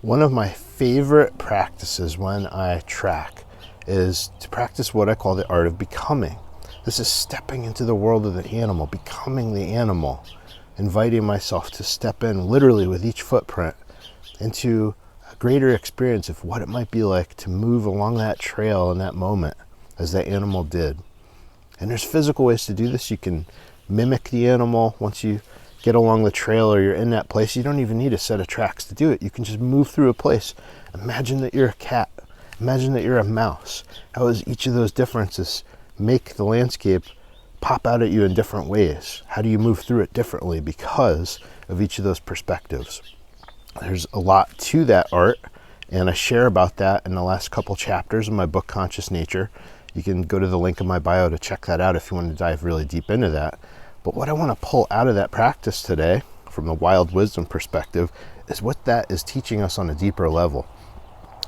One of my favorite practices when I track is to practice what I call the art of becoming. This is stepping into the world of the animal, becoming the animal, inviting myself to step in literally with each footprint into a greater experience of what it might be like to move along that trail in that moment as that animal did. And there's physical ways to do this. You can mimic the animal. Once you get along the trail or you're in that place, you don't even need a set of tracks to do it. You can just move through a place. Imagine that you're a cat. Imagine that you're a mouse. How does each of those differences make the landscape pop out at you in different ways? How do you move through it differently because of each of those perspectives? There's a lot to that art, and I share about that in the last couple chapters of my book, Conscious Nature. You can go to the link in my bio to check that out if you want to dive really deep into that. But what I want to pull out of that practice today, from the wild wisdom perspective, is what that is teaching us on a deeper level.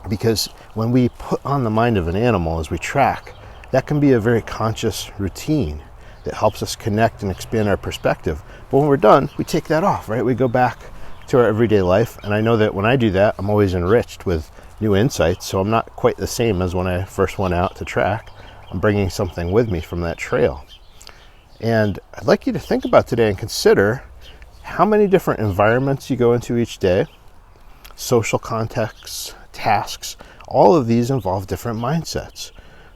Because when we put on the mind of an animal as we track, that can be a very conscious routine that helps us connect and expand our perspective. But when we're done, we take that off, right? We go back to our everyday life. And I know that when I do that, I'm always enriched with new insights. So I'm not quite the same as when I first went out to track. I'm bringing something with me from that trail. And I'd like you to think about today and consider how many different environments you go into each day, social contexts, tasks. All of these involve different mindsets,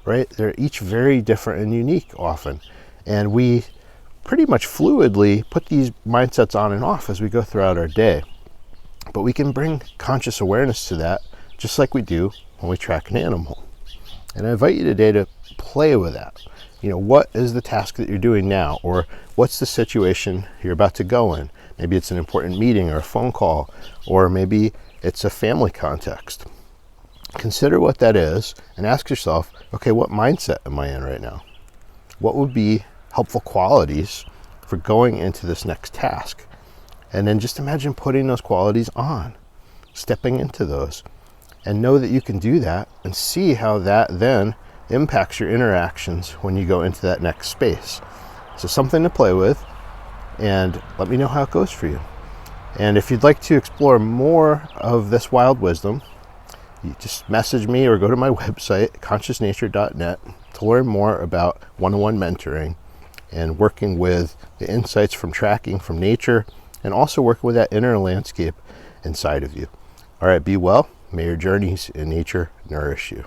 right? They're each very different and unique often. And we pretty much fluidly put these mindsets on and off as we go throughout our day. But we can bring conscious awareness to that just like we do when we track an animal. And I invite you today to play with that. What is the task that you're doing now? Or what's the situation you're about to go in? Maybe it's an important meeting or a phone call, or maybe it's a family context. Consider what that is and ask yourself, okay, what mindset am I in right now? What would be helpful qualities for going into this next task? And then just imagine putting those qualities on, stepping into those, and know that you can do that and see how that then impacts your interactions when you go into that next space. So something to play with, and let me know how it goes for you. And if you'd like to explore more of this wild wisdom, you just message me or go to my website, consciousnature.net, to learn more about one-on-one mentoring and working with the insights from tracking from nature, and also working with that inner landscape inside of you. All right, be well. May your journeys in nature nourish you.